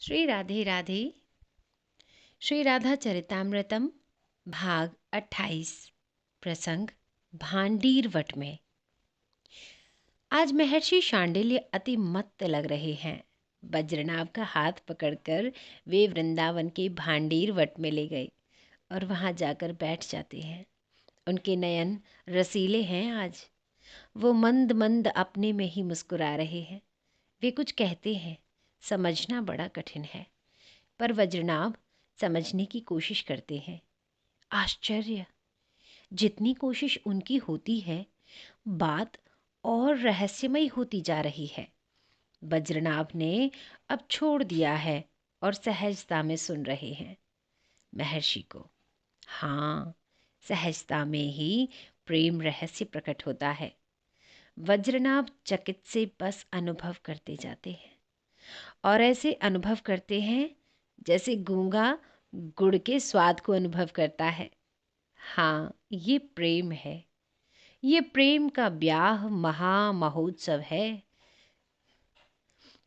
श्री राधे राधे। श्री राधा चरितामृतम भाग 28। प्रसंग Bhandir what may. आज महर्षि शांडिल्य अति मत्त लग रहे हैं। वज्रनाभ का हाथ पकड़कर वे वृंदावन के भांडीर वट में ले गए और वहां जाकर बैठ जाते हैं। उनके नयन रसीले हैं आज। वो मंद मंद अपने में ही मुस्कुरा रहे हैं। वे कुछ कहते हैं, समझना बड़ा कठिन है, पर वज्रनाभ समझने की कोशिश करते हैं। आश्चर्य! जितनी कोशिश उनकी होती है, बात और रहस्यमयी होती जा रही है। वज्रनाभ ने अब छोड़ दिया है और सहजता में सुन रहे हैं महर्षि को। हाँ, सहजता में ही प्रेम रहस्य प्रकट होता है। वज्रनाभ चकित से बस अनुभव करते जाते हैं और ऐसे अनुभव करते हैं जैसे गूंगा गुड़ के स्वाद को अनुभव करता है। हाँ, ये प्रेम है। ये प्रेम का ब्याह महा महोत्सव है।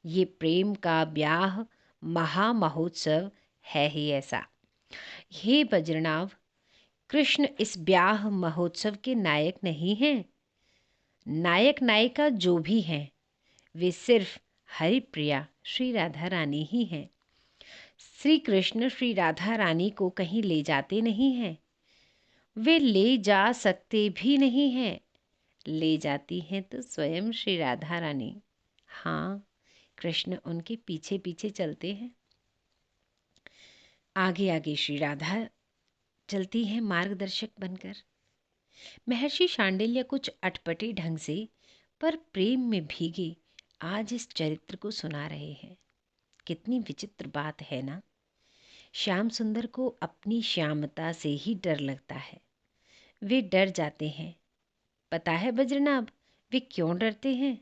ये प्रेम का ब्याह महा महोत्सव है ही ऐसा। हे वज्रनाभ, कृष्ण इस ब्याह महोत्सव के नायक नहीं हैं। नायक नायिका जो भी हैं, वे सिर्फ हरिप्रिया श्री राधा रानी ही हैं। श्री कृष्ण श्री राधा रानी को कहीं ले जाते नहीं हैं। वे ले जा सकते भी नहीं हैं। ले जाती हैं तो स्वयं श्री राधा रानी। हाँ, कृष्ण उनके पीछे पीछे चलते हैं। आगे आगे श्री राधा चलती हैं मार्गदर्शक बनकर। महर्षि शांडिल्य कुछ अटपटे ढंग से पर प्रेम में भीगे आज इस चरित्र को सुना रहे हैं। कितनी विचित्र बात है ना। श्याम सुंदर को अपनी श्यामता से ही डर लगता है। वे डर जाते हैं। पता है वज्रनाभ, वे क्यों डरते हैं?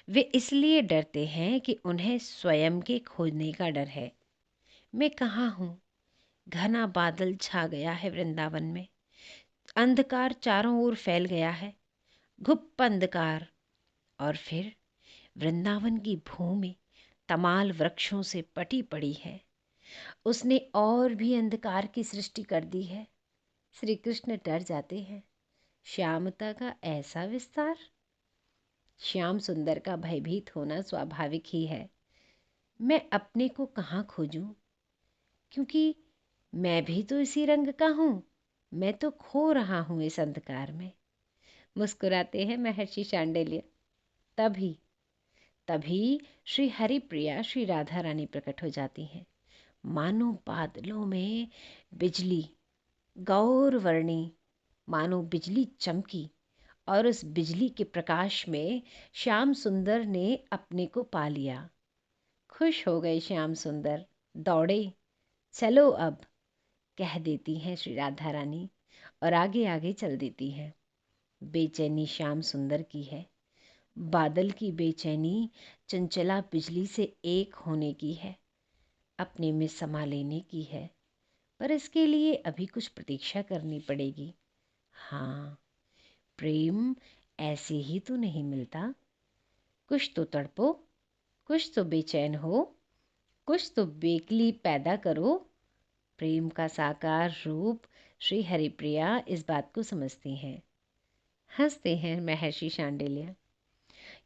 वे इसलिए डरते हैं कि उन्हें स्वयं के खोने का डर है। मैं कहाँ हूँ? घना बादल छा गया है वृंदावन में। अंधकार चारों ओर फैल गया है, घुप अंधकार। और फिर वृंदावन की भूमि तमाल वृक्षों से पटी पड़ी है। उसने और भी अंधकार की सृष्टि कर दी है। श्री कृष्ण डर जाते हैं। श्यामता का ऐसा विस्तार। श्याम सुंदर का भयभीत होना स्वाभाविक ही है। मैं अपने को कहाँ खोजूं? क्योंकि मैं भी तो इसी रंग का हूँ। मैं तो खो रहा हूँ इस अंधकार में। मुस्कुराते हैं महर्षि शांडिल्य। तभी तभी श्री हरिप्रिया श्री राधा रानी प्रकट हो जाती हैं। मानो बादलों में बिजली, गौर वर्णी, मानो बिजली चमकी और उस बिजली के प्रकाश में श्याम सुंदर ने अपने को पा लिया। खुश हो गए श्याम सुंदर, दौड़े। चलो अब, कह देती हैं श्री राधा रानी और आगे आगे चल देती हैं। बेचैनी श्याम सुंदर की है। बादल की बेचैनी चंचला बिजली से एक होने की है, अपने में समा लेने की है। पर इसके लिए अभी कुछ प्रतीक्षा करनी पड़ेगी। हाँ, प्रेम ऐसे ही तो नहीं मिलता। कुछ तो तड़पो, कुछ तो बेचैन हो, कुछ तो बेकली पैदा करो। प्रेम का साकार रूप श्री हरिप्रिया इस बात को समझती हैं। हंसते हैं महर्षि शांडिल्य।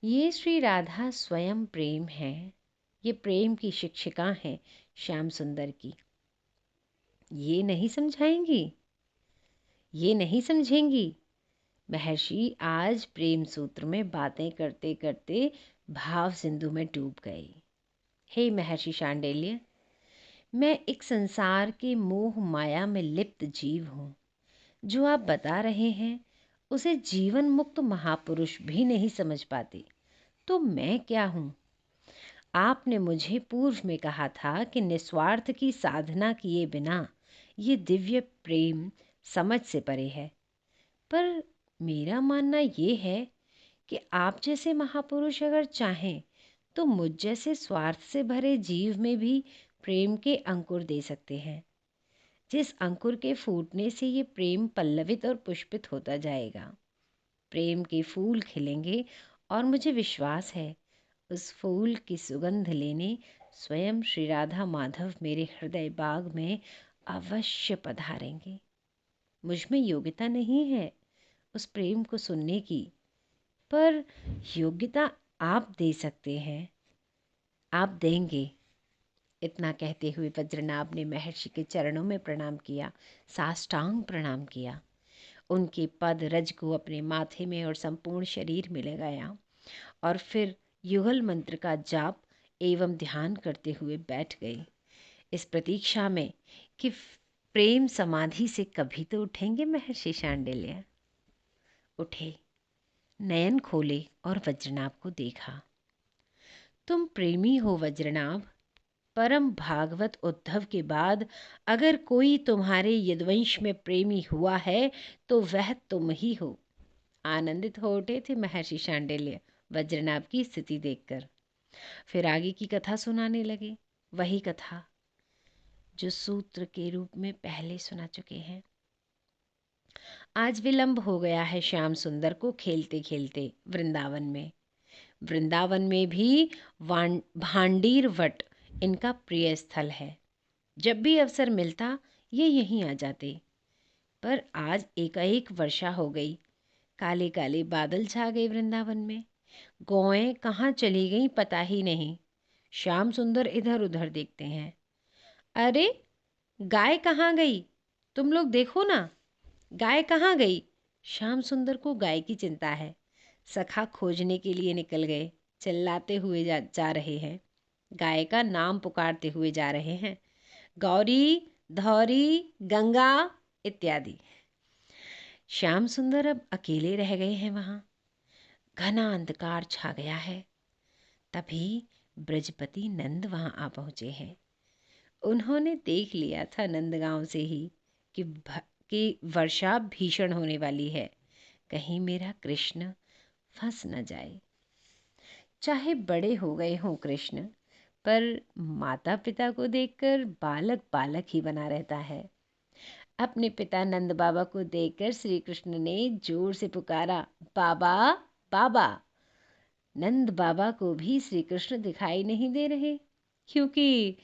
ये श्री राधा स्वयं प्रेम है। ये प्रेम की शिक्षिका हैं श्याम सुंदर की। ये नहीं समझाएंगी, ये नहीं समझेंगी। महर्षि आज प्रेम सूत्र में बातें करते करते भाव सिंधु में डूब गए। हे महर्षि शांडिल्य, मैं एक संसार के मोह माया में लिप्त जीव हूँ। जो आप बता रहे हैं उसे जीवन मुक्त महापुरुष भी नहीं समझ पाते, तो मैं क्या हूँ? आपने मुझे पूर्व में कहा था कि निस्वार्थ की साधना किए बिना ये दिव्य प्रेम समझ से परे है। पर मेरा मानना ये है कि आप जैसे महापुरुष अगर चाहें तो मुझ जैसे स्वार्थ से भरे जीव में भी प्रेम के अंकुर दे सकते हैं। जिस अंकुर के फूटने से ये प्रेम पल्लवित और पुष्पित होता जाएगा। प्रेम के फूल खिलेंगे और मुझे विश्वास है उस फूल की सुगंध लेने स्वयं श्री राधा माधव मेरे हृदय बाग में अवश्य पधारेंगे। मुझ में योग्यता नहीं है उस प्रेम को सुनने की, पर योग्यता आप दे सकते हैं, आप देंगे। इतना कहते हुए वज्रनाभ ने महर्षि के चरणों में प्रणाम किया, साष्टांग प्रणाम किया। उनके पद रज को अपने माथे में और संपूर्ण शरीर में लगाया और फिर युगल मंत्र का जाप एवं ध्यान करते हुए बैठ गए, इस प्रतीक्षा में कि प्रेम समाधि से कभी तो उठेंगे महर्षि शांडिल्य। उठे, नयन खोले और वज्रनाभ को देखा। तुम प्रेमी हो वज्रनाभ। परम भागवत उद्धव के बाद अगर कोई तुम्हारे यदुवंश में प्रेमी हुआ है तो वह तुम ही हो। आनंदित हो उठे थे महर्षि शांडिल्य वज्रनाभ की स्थिति देखकर। फिर आगे की कथा सुनाने लगे, वही कथा जो सूत्र के रूप में पहले सुना चुके हैं। आज विलंब हो गया है श्याम सुंदर को खेलते खेलते वृंदावन में। वृंदावन में भी भांडीर वट इनका प्रिय स्थल है। जब भी अवसर मिलता ये यहीं आ जाते, पर आज एकाएक वर्षा हो गई। काले काले बादल छा गए वृंदावन में। गौएं कहाँ चली गईं पता ही नहीं। श्याम सुंदर इधर उधर देखते हैं। अरे गाय कहाँ गई, तुम लोग देखो ना, गाय कहाँ गई। श्याम सुंदर को गाय की चिंता है। सखा खोजने के लिए निकल गए, चिल्लाते हुए जा रहे हैं, गाय का नाम पुकारते हुए जा रहे हैं, गौरी, धौरी, गंगा इत्यादि। श्याम सुंदर अब अकेले रह गए हैं वहाँ। घना अंधकार छा गया है। तभी ब्रजपति नंद वहाँ आ पहुँचे हैं। उन्होंने देख लिया था नंदगांव से ही कि वर्षा भीषण होने वाली है, कहीं मेरा कृष्ण फंस न जाए। चाहे बड़े हो गए हों कृष्ण, पर माता पिता को देखकर बालक बालक ही बना रहता है। अपने पिता नंद बाबा को देखकर श्री कृष्ण ने जोर से पुकारा, बाबा बाबा। नंद बाबा को भी श्री कृष्ण दिखाई नहीं दे रहे, क्योंकि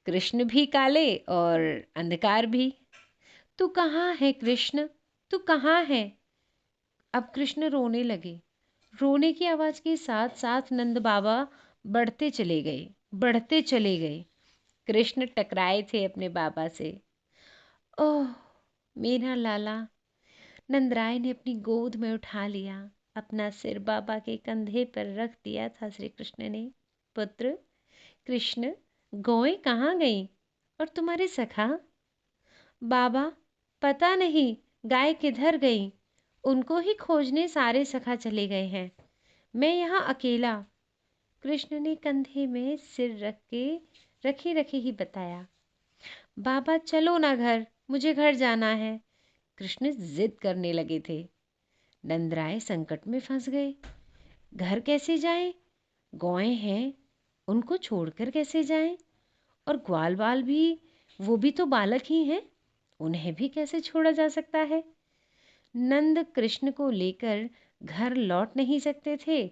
कृष्ण भी काले और अंधकार भी। तू कहाँ है कृष्ण, तू कहाँ है। अब कृष्ण रोने लगे। रोने की आवाज के साथ साथ नंद बाबा बढ़ते चले गए, बढ़ते चले गए। कृष्ण टकराए थे अपने बाबा से। ओह मेरा लाला। नंदराय ने अपनी गोद में उठा लिया, अपना सिर बाबा के कंधे पर रख दिया था श्री कृष्ण ने। पुत्र कृष्ण, गौएं कहाँ गईं और तुम्हारे सखा। बाबा पता नहीं गाय किधर गई, उनको ही खोजने सारे सखा चले गए हैं, मैं यहाँ अकेला। कृष्ण ने कंधे में सिर रखे रखे ही बताया। बाबा चलो ना घर, मुझे घर जाना है। कृष्ण जिद करने लगे थे। नंदराय संकट में फंस गए। घर कैसे जाएं, गौएं हैं, उनको छोड़कर कैसे जाएं, और ग्वाल बाल भी, वो भी तो बालक ही हैं, उन्हें भी कैसे छोड़ा जा सकता है। नंद कृष्ण को लेकर घर लौट नहीं सकते थे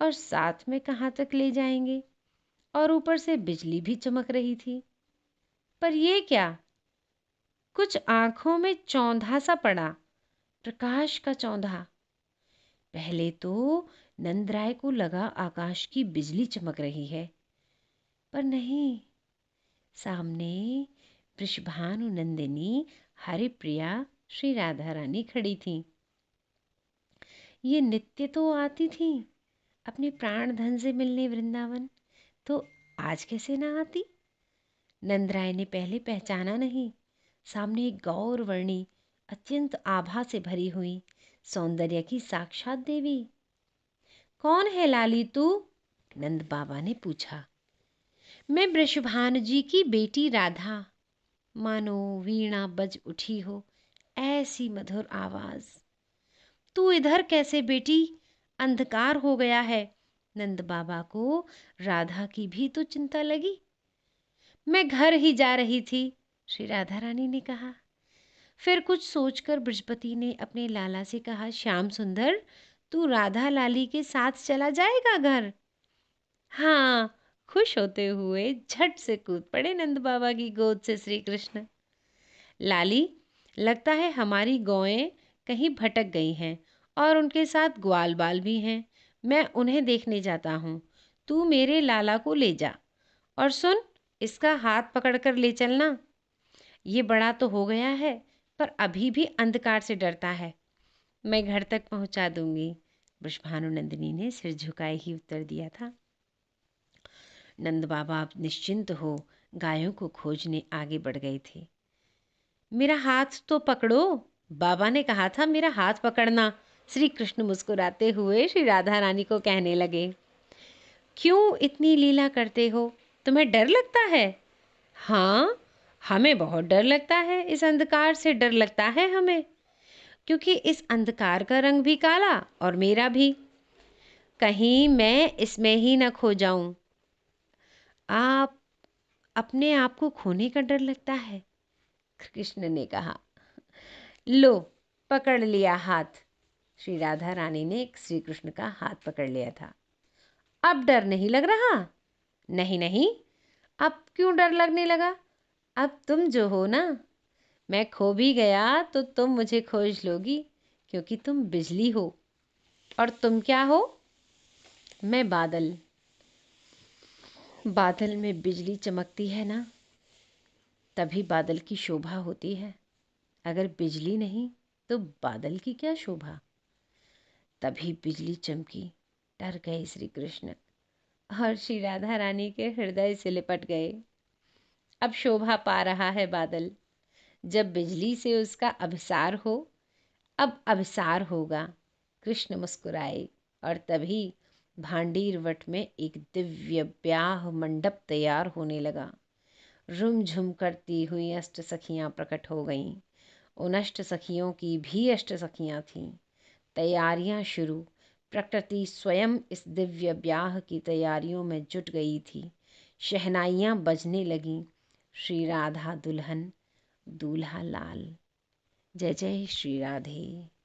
और साथ में कहाँ तक ले जाएंगे, और ऊपर से बिजली भी चमक रही थी। पर ये क्या, कुछ आंखों में चौंधा सा पड़ा, प्रकाश का चौंधा। पहले तो नंदराय को लगा आकाश की बिजली चमक रही है, पर नहीं, सामने वृषभानु नंदिनी हरिप्रिया श्री राधा रानी खड़ी थी। ये नित्य तो आती थी अपने प्राण धन से मिलने वृंदावन, तो आज कैसे ना आती। नंदराय ने पहले पहचाना नहीं। सामने एक गौरवर्णी, अत्यंत आभा से भरी हुई सौंदर्य की साक्षात देवी। कौन है लाली तू, नंद बाबा ने पूछा। मैं वृषभानु जी की बेटी राधा। मानो वीणा बज उठी हो, ऐसी मधुर आवाज। तू इधर कैसे बेटी, अंधकार हो गया है। नंद बाबा को राधा की भी तो चिंता लगी। मैं घर ही जा रही थी, श्री राधा रानी ने कहा। फिर कुछ सोचकर बृहस्पति ने अपने लाला से कहा, श्याम सुंदर, तू राधा लाली के साथ चला जाएगा घर। हाँ, खुश होते हुए झट से कूद पड़े नंद बाबा की गोद से श्री कृष्ण। लाली, लगता है हमारी गौएं कहीं भटक गई हैं और उनके साथ ग्वाल बाल भी हैं। मैं उन्हें देखने जाता हूँ। तू मेरे लाला को ले जा और सुन, इसका हाथ पकड़कर ले चलना। ये बड़ा तो हो गया है पर अभी भी अंधकार से डरता है। मैं घर तक पहुंचा दूंगी, वृषभानुनंदिनी ने सिर झुकाए ही उत्तर दिया था। नंद बाबा अब निश्चिंत हो गायों को खोजने आगे बढ़ गए थे। मेरा हाथ तो पकड़ो, बाबा ने कहा था मेरा हाथ पकड़ना, श्री कृष्ण मुस्कुराते हुए श्री राधा रानी को कहने लगे। क्यों इतनी लीला करते हो? तुम्हें डर लगता है? हाँ, हमें बहुत डर लगता है। इस अंधकार से डर लगता है हमें, क्योंकि इस अंधकार का रंग भी काला और मेरा भी। कहीं मैं इसमें ही न खो जाऊं। आप अपने आप को खोने का डर लगता है? कृष्ण ने कहा। लो, पकड़ लिया हाथ। श्री राधा रानी ने श्री कृष्ण का हाथ पकड़ लिया था। अब डर नहीं लग रहा? नहीं नहीं, अब क्यों डर लगने लगा? अब तुम जो हो ना, मैं खो भी गया तो तुम मुझे खोज लोगी, क्योंकि तुम बिजली हो। और तुम क्या हो? मैं बादल। बादल में बिजली चमकती है ना, तभी बादल की शोभा होती है। अगर बिजली नहीं तो बादल की क्या शोभा। तभी बिजली चमकी। डर गए श्री कृष्ण और श्री राधा रानी के हृदय से लिपट गए। अब शोभा पा रहा है बादल। जब बिजली से उसका अभिसार हो, अब अभिसार होगा। कृष्ण मुस्कुराए और तभी भांडीर वट में एक दिव्य ब्याह मंडप तैयार होने लगा। रुमझुम करती हुई अष्ट सखियां प्रकट हो गईं। उन अष्ट सखियों की भी अष्ट सखियां थीं। तैयारियां शुरू। प्रकृति स्वयं इस दिव्य ब्याह की तैयारियों में जुट गई थी। शहनाइयां बजने लगीं। श्री राधा दुल्हन, दूल्हा लाल। जय जय श्री राधे।